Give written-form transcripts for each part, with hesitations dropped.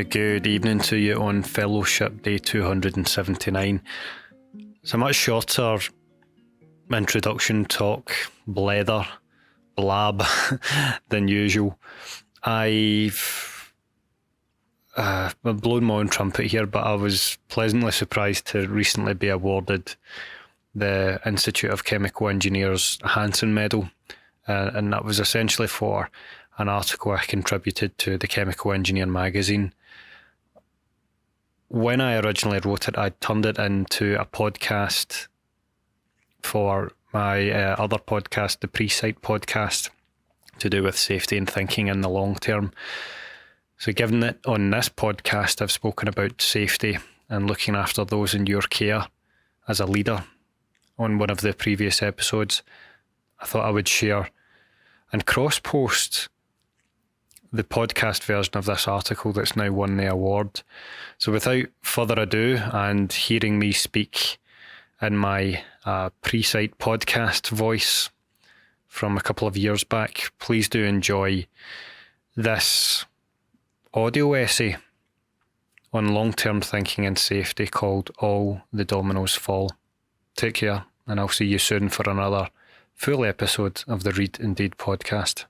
A good evening to you on Fellowship Day 279. It's a much shorter introduction talk, blether, blab than usual. I've blown my own trumpet here, but I was pleasantly surprised to recently be awarded the Institute of Chemical Engineers Hansen Medal, and that was essentially for an article I contributed to the Chemical Engineer magazine. When I originally wrote it, I turned it into a podcast for my other podcast, the Pre-Sight podcast, to do with safety and thinking in the long term. So given that on this podcast I've spoken about safety and looking after those in your care as a leader on one of the previous episodes, I thought I would share and cross-post the podcast version of this article that's now won the award. So without further ado, and hearing me speak in my Pre-Sight podcast voice from a couple of years back, please do enjoy this audio essay on long-term thinking and safety called All the Dominoes Fall. Take care, and I'll see you soon for another full episode of the Read Indeed podcast.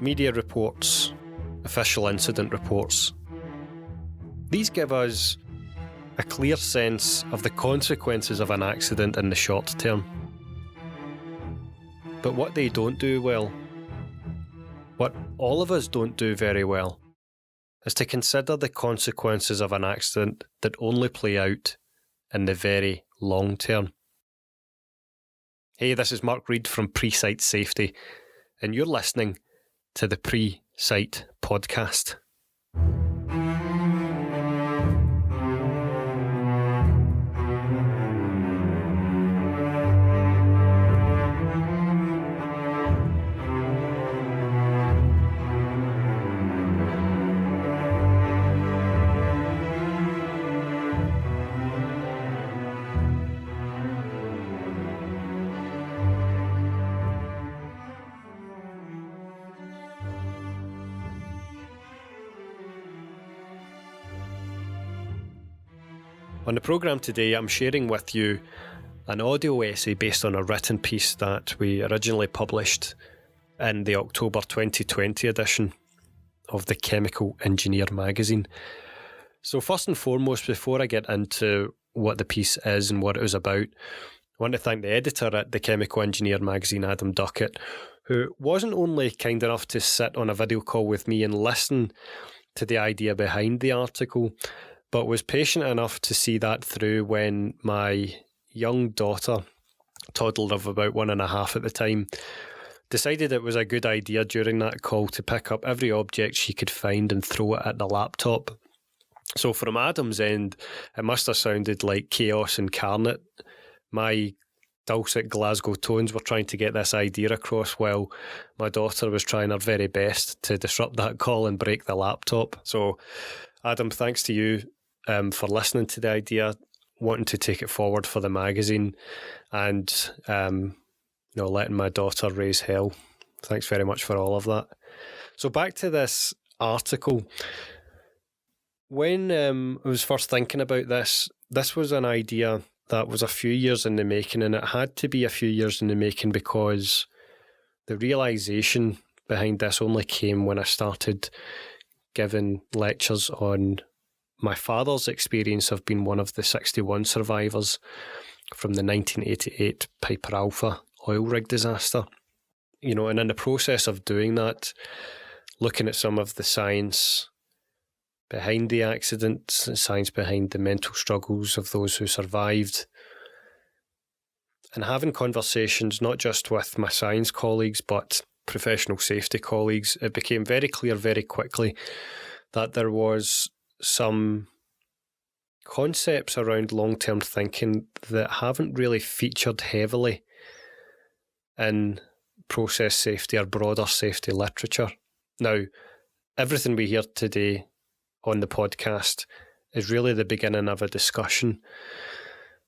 Media reports, official incident reports. These give us a clear sense of the consequences of an accident in the short term. But what they don't do well, what all of us don't do very well, is to consider the consequences of an accident that only play out in the very long term. Hey, this is Marc Reid from Pre-Sight Safety, and you're listening to the Pre-Sight podcast. On the programme today, I'm sharing with you an audio essay based on a written piece that we originally published in the October 2020 edition of the Chemical Engineer magazine. So first and foremost, before I get into what the piece is and what it was about, I want to thank the editor at the Chemical Engineer magazine, Adam Duckett, who wasn't only kind enough to sit on a video call with me and listen to the idea behind the article, but was patient enough to see that through when my young daughter, toddler of about 1.5 at the time, decided it was a good idea during that call to pick up every object she could find and throw it at the laptop. So from Adam's end, it must have sounded like chaos incarnate. My dulcet Glasgow tones were trying to get this idea across while my daughter was trying her very best to disrupt that call and break the laptop. So Adam, thanks to you for listening to the idea, wanting to take it forward for the magazine, and letting my daughter raise hell. Thanks very much for all of that. So back to this article. When I was first thinking about this was an idea that was a few years in the making, and it had to be a few years in the making because the realisation behind this only came when I started giving lectures on my father's experience of being one of the 61 survivors from the 1988 Piper Alpha oil rig disaster. And in the process of doing that, looking at some of the science behind the accident, science behind the mental struggles of those who survived, and having conversations not just with my science colleagues but professional safety colleagues, it became very clear very quickly that there was some concepts around long-term thinking that haven't really featured heavily in process safety or broader safety literature. Now, everything we hear today on the podcast is really the beginning of a discussion.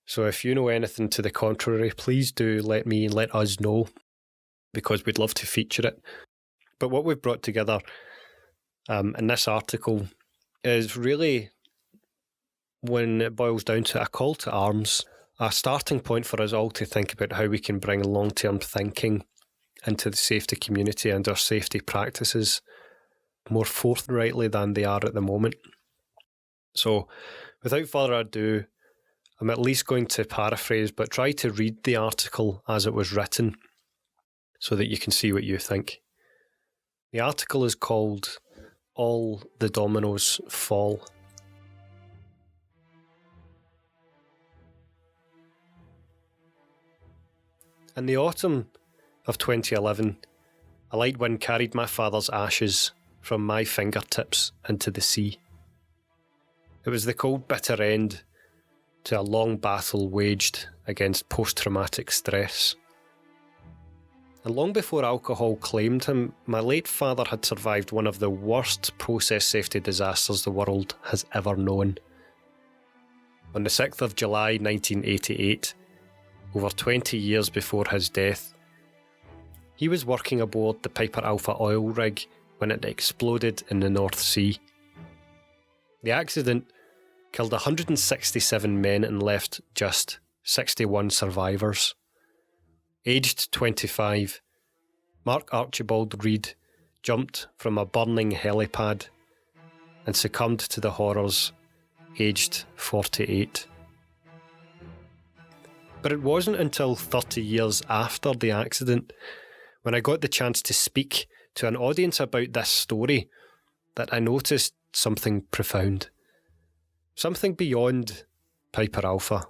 So if you know anything to the contrary, please do let us know. because we'd love to feature it. But what we've brought together in this article is really, when it boils down to a call to arms, a starting point for us all to think about how we can bring long-term thinking into the safety community and our safety practices more forthrightly than they are at the moment. So, without further ado, I'm at least going to paraphrase, but try to read the article as it was written so that you can see what you think. The article is called All the Dominoes Fall. In the autumn of 2011, a light wind carried my father's ashes from my fingertips into the sea. It was the cold, bitter end to a long battle waged against post-traumatic stress. And long before alcohol claimed him, my late father had survived one of the worst process safety disasters the world has ever known. On the 6th of July 1988, over 20 years before his death, he was working aboard the Piper Alpha oil rig when it exploded in the North Sea. The accident killed 167 men and left just 61 survivors. Aged 25, Marc Archibald Reed jumped from a burning helipad and succumbed to the horrors, aged 48. But it wasn't until 30 years after the accident, when I got the chance to speak to an audience about this story, that I noticed something profound. Something beyond Piper Alpha,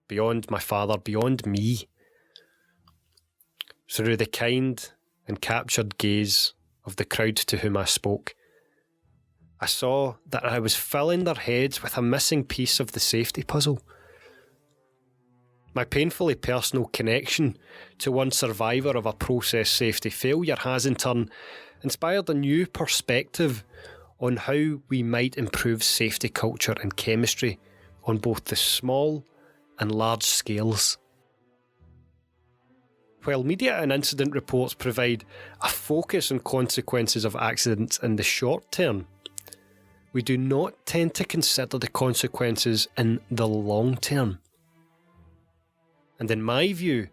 beyond my father, beyond me. Through the kind and captured gaze of the crowd to whom I spoke, I saw that I was filling their heads with a missing piece of the safety puzzle. My painfully personal connection to one survivor of a process safety failure has in turn inspired a new perspective on how we might improve safety culture and chemistry on both the small and large scales. While media and incident reports provide a focus on consequences of accidents in the short term, we do not tend to consider the consequences in the long term. And in my view,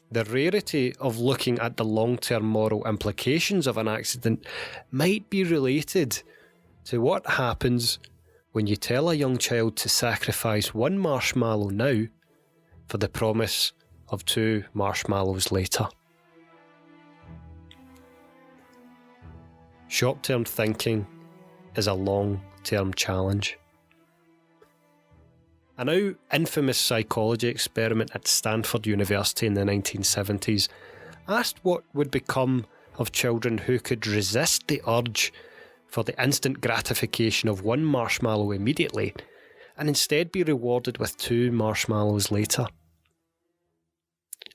the rarity of looking at the long-term moral implications of an accident might be related to what happens when you tell a young child to sacrifice one marshmallow now for the promise of 2 marshmallows later. Short-term thinking is a long-term challenge. A now infamous psychology experiment at Stanford University in the 1970s asked what would become of children who could resist the urge for the instant gratification of 1 marshmallow immediately and instead be rewarded with 2 marshmallows later.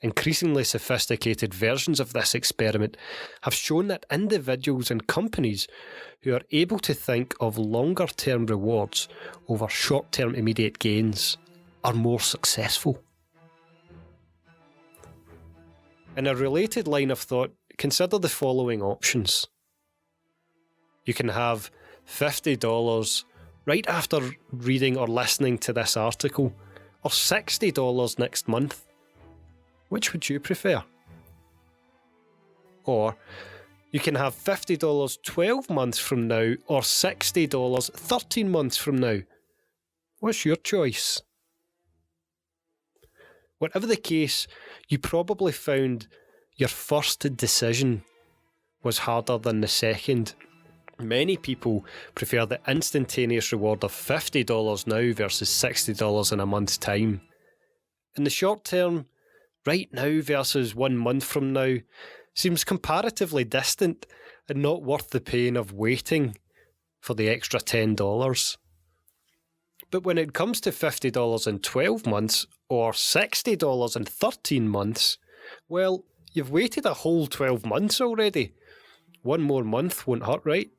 Increasingly sophisticated versions of this experiment have shown that individuals and companies who are able to think of longer-term rewards over short-term immediate gains are more successful. In a related line of thought, consider the following options. You can have $50 right after reading or listening to this article, or $60 next month. Which would you prefer? Or you can have $50 12 months from now or $60 13 months from now. What's your choice? Whatever the case, you probably found your first decision was harder than the second. Many people prefer the instantaneous reward of $50 now versus $60 in a month's time. In the short term, right now versus 1 month from now seems comparatively distant and not worth the pain of waiting for the extra $10. But when it comes to $50 in 12 months or $60 in 13 months, well, you've waited a whole 12 months already. 1 more month won't hurt, right?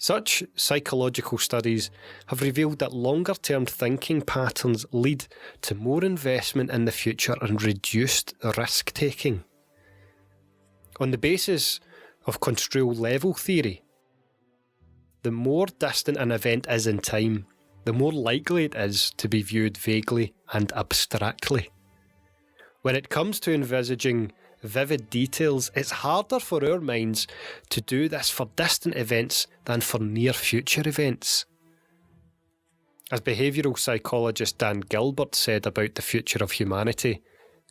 Such psychological studies have revealed that longer-term thinking patterns lead to more investment in the future and reduced risk-taking. On the basis of construal level theory, the more distant an event is in time, the more likely it is to be viewed vaguely and abstractly. When it comes to envisaging vivid details, it's harder for our minds to do this for distant events than for near future events. As behavioural psychologist Dan Gilbert said about the future of humanity,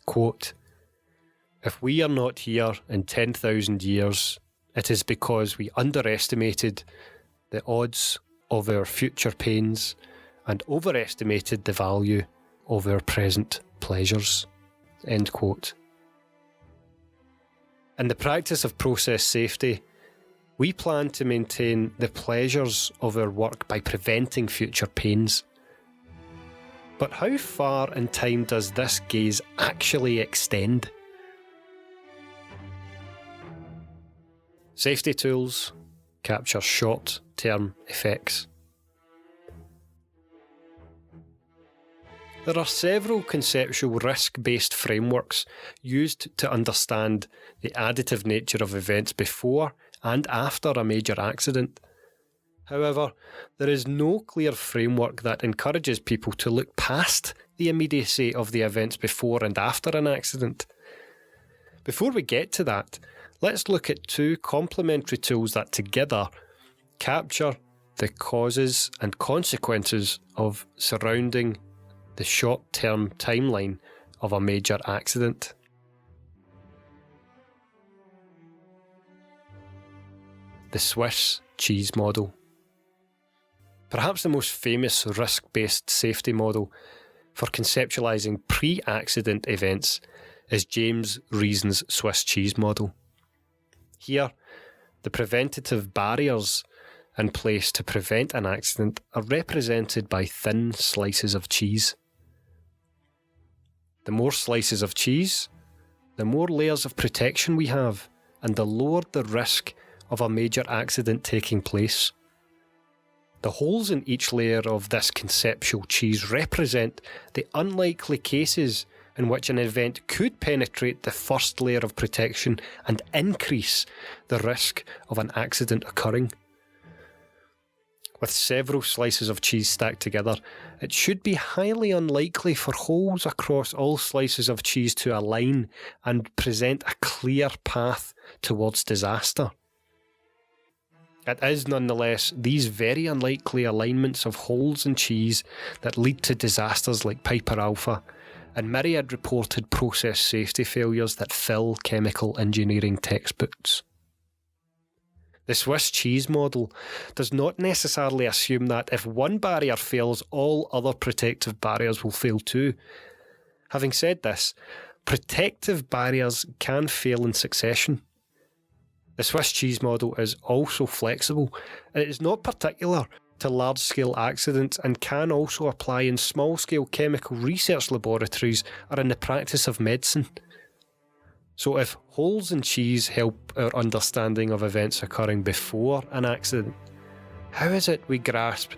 quote, "If we are not here in 10,000 years, it is because we underestimated the odds of our future pains and overestimated the value of our present pleasures." End quote. In the practice of process safety, we plan to maintain the pleasures of our work by preventing future pains. But how far in time does this gaze actually extend? Safety tools capture short-term effects. There are several conceptual risk-based frameworks used to understand the additive nature of events before and after a major accident. However, there is no clear framework that encourages people to look past the immediacy of the events before and after an accident. Before we get to that, let's look at two complementary tools that together capture the causes and consequences of surrounding the short-term timeline of a major accident. The Swiss cheese model. Perhaps the most famous risk-based safety model for conceptualising pre-accident events is James Reason's Swiss cheese model. Here, the preventative barriers in place to prevent an accident are represented by thin slices of cheese. The more slices of cheese, the more layers of protection we have, and the lower the risk of a major accident taking place. The holes in each layer of this conceptual cheese represent the unlikely cases in which an event could penetrate the first layer of protection and increase the risk of an accident occurring. With several slices of cheese stacked together, it should be highly unlikely for holes across all slices of cheese to align and present a clear path towards disaster. It is nonetheless these very unlikely alignments of holes in cheese that lead to disasters like Piper Alpha and myriad reported process safety failures that fill chemical engineering textbooks. The Swiss cheese model does not necessarily assume that if one barrier fails, all other protective barriers will fail too. Having said this, protective barriers can fail in succession. The Swiss cheese model is also flexible, and it is not particular to large-scale accidents and can also apply in small-scale chemical research laboratories or in the practice of medicine. So if holes in cheese help our understanding of events occurring before an accident, how is it we grasp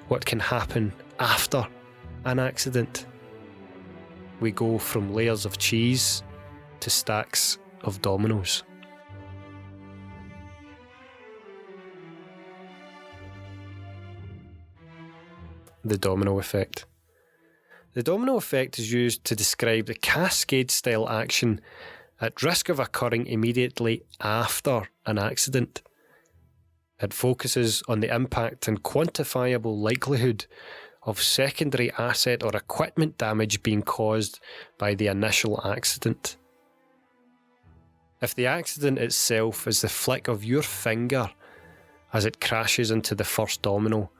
what can happen after an accident? We go from layers of cheese to stacks of dominoes. The domino effect. The domino effect is used to describe the cascade-style action at risk of occurring immediately after an accident. It focuses on the impact and quantifiable likelihood of secondary asset or equipment damage being caused by the initial accident. If the accident itself is the flick of your finger as it crashes into the first domino,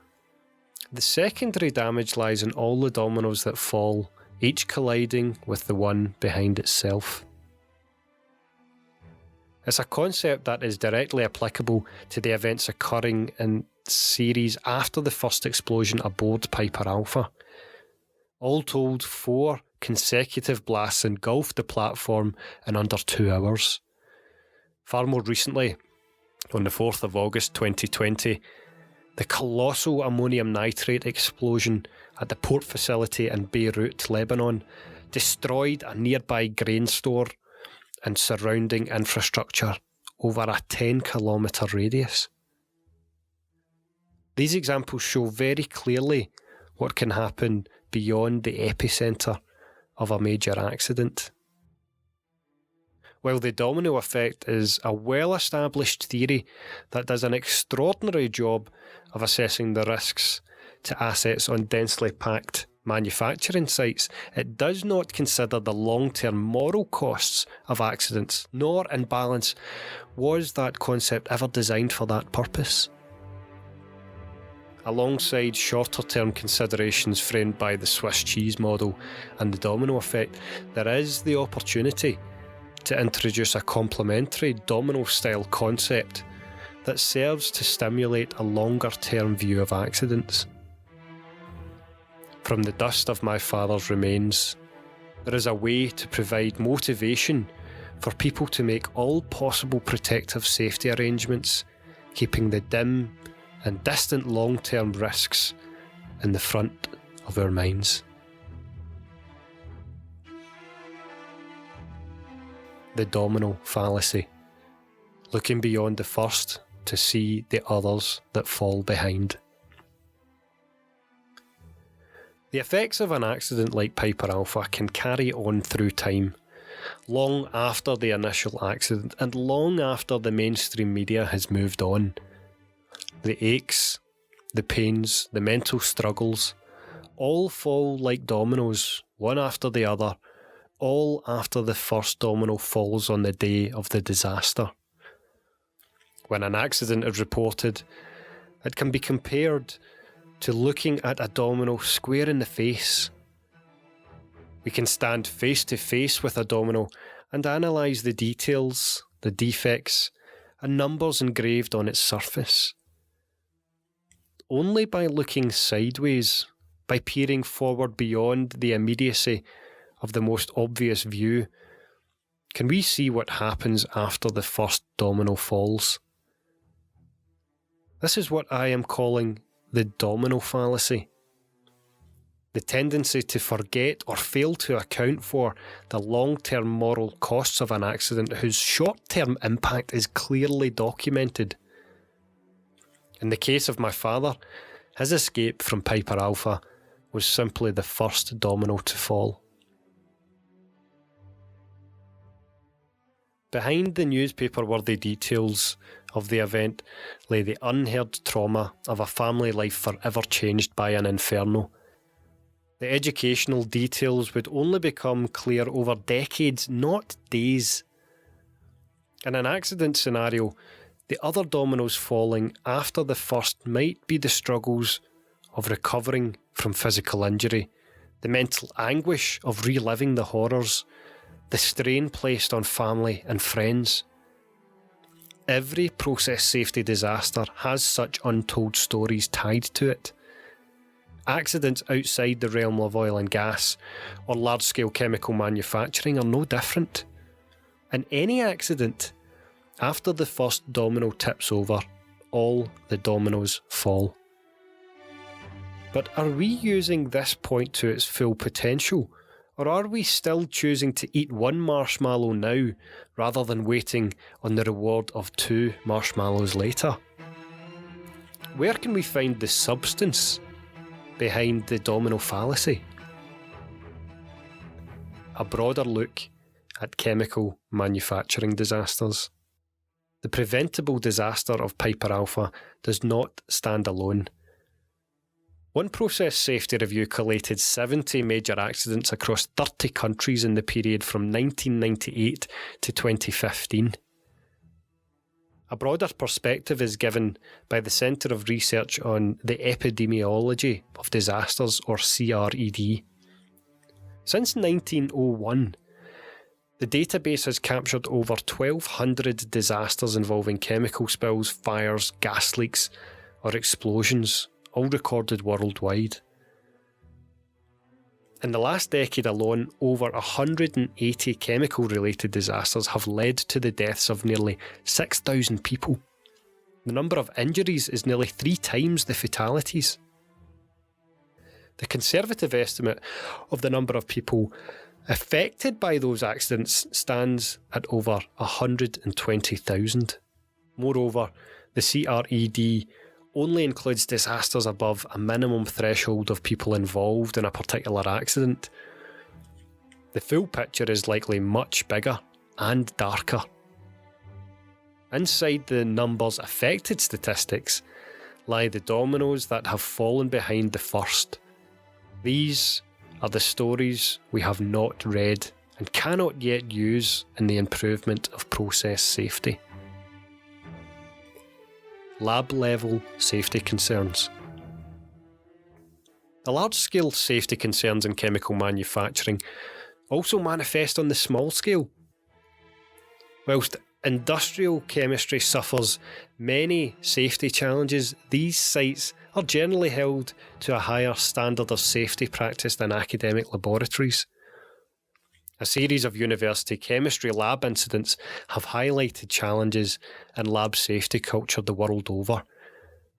the secondary damage lies in all the dominoes that fall, each colliding with the one behind itself. It's a concept that is directly applicable to the events occurring in series after the first explosion aboard Piper Alpha. All told, 4 consecutive blasts engulfed the platform in under 2 hours. Far more recently, on the 4th of August 2020, The colossal ammonium nitrate explosion at the port facility in Beirut, Lebanon, destroyed a nearby grain store and surrounding infrastructure over a 10-kilometre radius. These examples show very clearly what can happen beyond the epicentre of a major accident. While the domino effect is a well-established theory that does an extraordinary job of assessing the risks to assets on densely packed manufacturing sites, it does not consider the long-term moral costs of accidents, nor, in balance, was that concept ever designed for that purpose. Alongside shorter-term considerations framed by the Swiss cheese model and the domino effect, there is the opportunity to introduce a complementary domino-style concept that serves to stimulate a longer-term view of accidents. From the dust of my father's remains, there is a way to provide motivation for people to make all possible protective safety arrangements, keeping the dim and distant long-term risks in the front of our minds. The domino fallacy, looking beyond the first to see the others that fall behind. The effects of an accident like Piper Alpha can carry on through time, long after the initial accident and long after the mainstream media has moved on. The aches, the pains, the mental struggles, all fall like dominoes, one after the other, all after the first domino falls on the day of the disaster. When an accident is reported, it can be compared to looking at a domino square in the face. We can stand face to face with a domino and analyse the details, the defects, and numbers engraved on its surface. Only by looking sideways, by peering forward beyond the immediacy of the most obvious view, can we see what happens after the first domino falls. This is what I am calling the domino fallacy. The tendency to forget or fail to account for the long-term moral costs of an accident whose short-term impact is clearly documented. In the case of my father, his escape from Piper Alpha was simply the first domino to fall. Behind the newspaper-worthy details of the event lay the unheard trauma of a family life forever changed by an inferno. The educational details would only become clear over decades, not days. In an accident scenario, the other dominoes falling after the first might be the struggles of recovering from physical injury, the mental anguish of reliving the horrors, the strain placed on family and friends. Every process safety disaster has such untold stories tied to it. Accidents outside the realm of oil and gas or large-scale chemical manufacturing are no different. In any accident, after the first domino tips over, all the dominoes fall. But are we using this point to its full potential? Or are we still choosing to eat one marshmallow now rather than waiting on the reward of 2 marshmallows later? Where can we find the substance behind the domino fallacy? A broader look at chemical manufacturing disasters. The preventable disaster of Piper Alpha does not stand alone. One process safety review collated 70 major accidents across 30 countries in the period from 1998 to 2015. A broader perspective is given by the Centre of Research on the Epidemiology of Disasters, or CRED. Since 1901, the database has captured over 1,200 disasters involving chemical spills, fires, gas leaks, or explosions, all recorded worldwide. In the last decade alone, over 180 chemical-related disasters have led to the deaths of nearly 6,000 people. The number of injuries is nearly 3 times the fatalities. The conservative estimate of the number of people affected by those accidents stands at over 120,000. Moreover, the CRED only includes disasters above a minimum threshold of people involved in a particular accident. The full picture is likely much bigger and darker. Inside the numbers affected statistics lie the dominoes that have fallen behind the first. These are the stories we have not read and cannot yet use in the improvement of process safety. Lab-level safety concerns. The large-scale safety concerns in chemical manufacturing also manifest on the small scale. Whilst industrial chemistry suffers many safety challenges, these sites are generally held to a higher standard of safety practice than academic laboratories. A series of university chemistry lab incidents have highlighted challenges in lab safety culture the world over,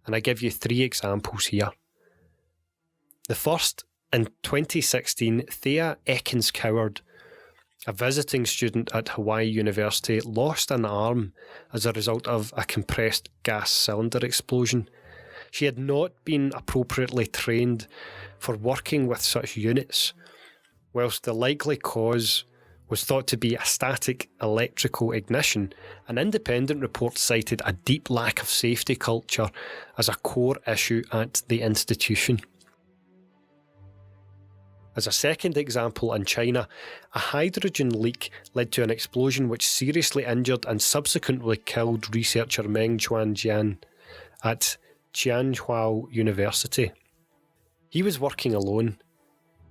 and I give you 3 examples here. The first, in 2016, Thea Ekins-Coward, a visiting student at Hawaii University, lost an arm as a result of a compressed gas cylinder explosion. She had not been appropriately trained for working with such units, whilst the likely cause was thought to be a static electrical ignition. An independent report cited a deep lack of safety culture as a core issue at the institution. As a second example, in China, a hydrogen leak led to an explosion which seriously injured and subsequently killed researcher Meng Chuanjian at Tianhua University. He was working alone.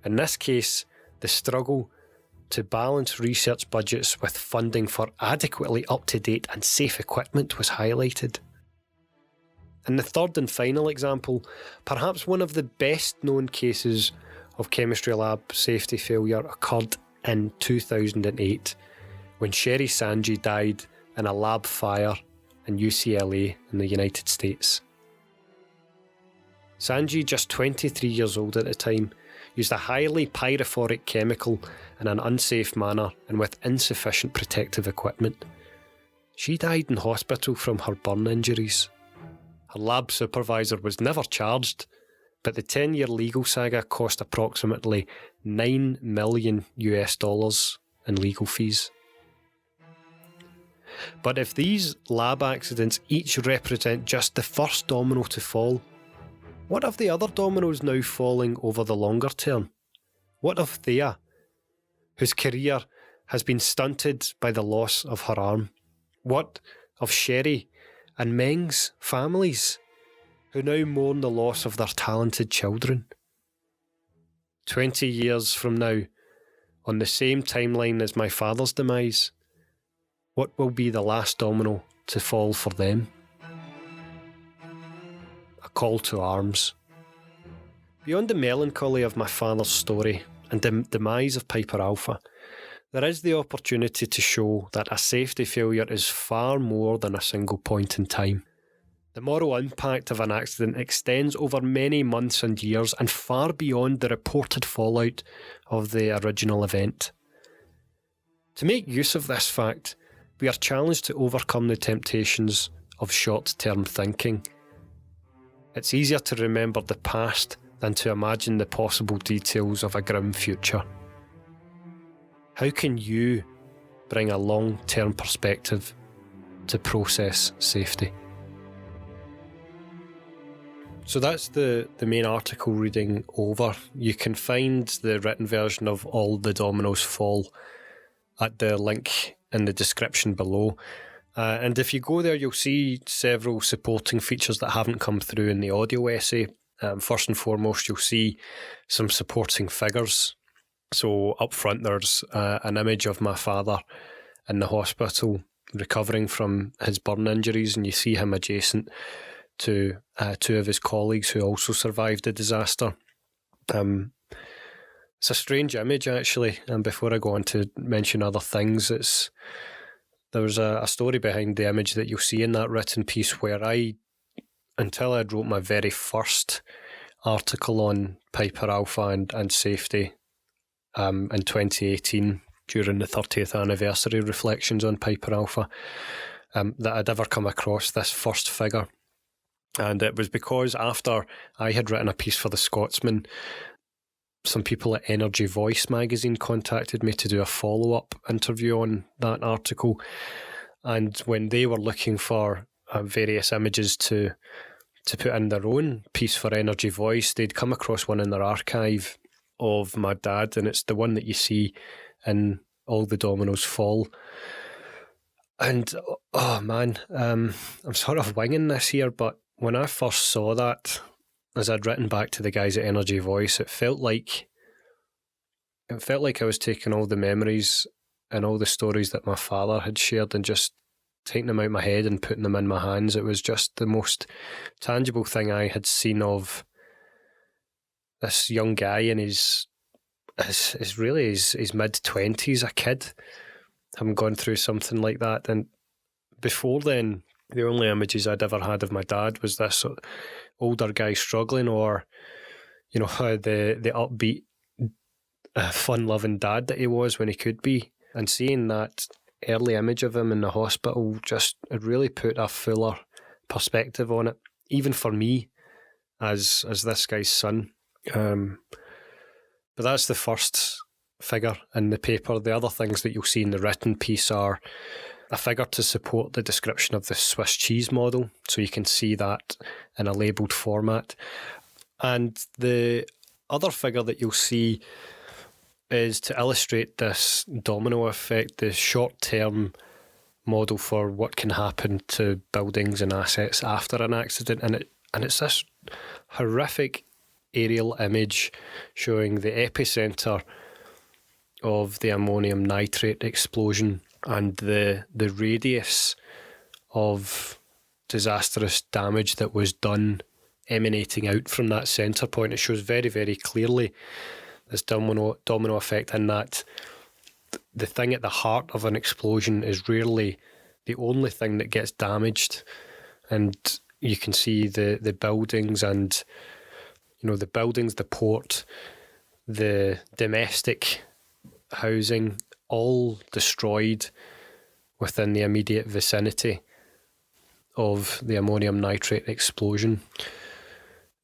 In this case, the struggle to balance research budgets with funding for adequately up-to-date and safe equipment was highlighted. In the third and final example, perhaps one of the best-known cases of chemistry lab safety failure occurred in 2008 when Sherry Sanji died in a lab fire in UCLA in the United States. Sanji, just 23 years old at the time, used a highly pyrophoric chemical in an unsafe manner and with insufficient protective equipment. She died in hospital from her burn injuries. Her lab supervisor was never charged, but the 10-year legal saga cost approximately $9 million in legal fees. But if these lab accidents each represent just the first domino to fall, what of the other dominoes now falling over the longer term? What of Thea, whose career has been stunted by the loss of her arm? What of Sherry and Meng's families, who now mourn the loss of their talented children? 20 years from now, on the same timeline as my father's demise, what will be the last domino to fall for them? A call to arms. Beyond the melancholy of my father's story and the demise of Piper Alpha, there is the opportunity to show that a safety failure is far more than a single point in time. The moral impact of an accident extends over many months and years and far beyond the reported fallout of the original event. To make use of this fact, we are challenged to overcome the temptations of short-term thinking. It's easier to remember the past than to imagine the possible details of a grim future. How can you bring a long-term perspective to process safety? So that's the main article reading over. You can find the written version of All the Dominoes Fall at the link in the description below. And if you go there, you'll see several supporting features that haven't come through in the audio essay. First and foremost, you'll see some supporting figures. So up front, there's an image of my father in the hospital recovering from his burn injuries, and you see him adjacent to 2 of his colleagues who also survived the disaster. It's a strange image, actually, and before I go on to mention other things, there was a story behind the image that you'll see in that written piece where until I wrote my very first article on Piper Alpha and safety in 2018 during the 30th anniversary reflections on Piper Alpha, that I'd ever come across this first figure. And it was because after I had written a piece for The Scotsman, some people at Energy Voice magazine contacted me to do a follow-up interview on that article. And when they were looking for various images to put in their own piece for Energy Voice, they'd come across one in their archive of my dad, and it's the one that you see in all the Dominoes Fall. And, oh man, I'm sort of winging this here, but when I first saw that, as I'd written back to the guys at Energy Voice, it felt like I was taking all the memories and all the stories that my father had shared and just taking them out my head and putting them in my hands. It was just the most tangible thing I had seen of this young guy in his mid-20s, a kid, having gone through something like that. And before then, the only images I'd ever had of my dad was this sort of older guy struggling, or, you know, the upbeat, fun-loving dad that he was when he could be. And seeing that early image of him in the hospital it really put a fuller perspective on it, even for me as this guy's son. But that's the first figure in the paper. The other things that you'll see in the written piece are a figure to support the description of the Swiss cheese model, so you can see that in a labelled format. And the other figure that you'll see is to illustrate this domino effect, the short-term model for what can happen to buildings and assets after an accident. And it's this horrific aerial image showing the epicentre of the ammonium nitrate explosion and the radius of disastrous damage that was done emanating out from that centre point. It shows very, very clearly this domino effect, in that the thing at the heart of an explosion is rarely the only thing that gets damaged. And you can see the buildings and, you know, the buildings, the port, the domestic housing, all destroyed within the immediate vicinity of the ammonium nitrate explosion.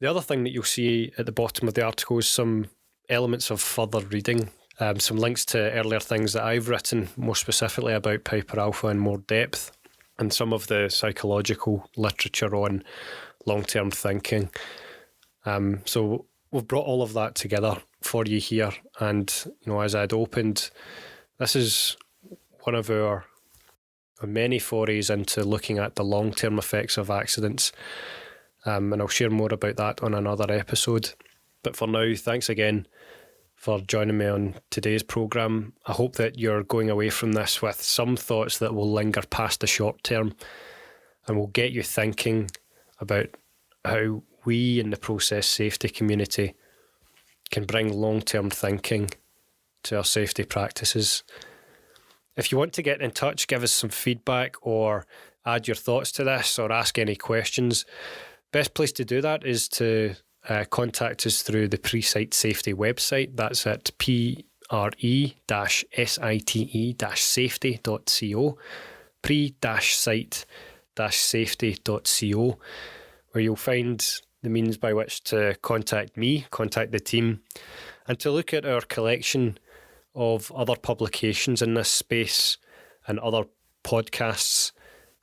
The other thing that you'll see at the bottom of the article is some elements of further reading, some links to earlier things that I've written more specifically about Piper Alpha in more depth, and some of the psychological literature on long-term thinking. So we've brought all of that together for you here. And, you know, as I'd opened, this is one of our many forays into looking at the long-term effects of accidents. And I'll share more about that on another episode. But for now, thanks again for joining me on today's programme. I hope that you're going away from this with some thoughts that will linger past the short term and will get you thinking about how we in the process safety community can bring long-term thinking to our safety practices. If you want to get in touch, give us some feedback or add your thoughts to this or ask any questions, best place to do that is to contact us through the Pre-Site Safety website. That's at pre-site-safety.co, pre-site-safety.co, where you'll find the means by which to contact me, contact the team, and to look at our collection of other publications in this space and other podcasts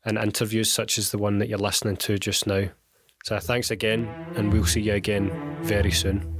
and interviews such as the one that you're listening to just now. So thanks again, and we'll see you again very soon.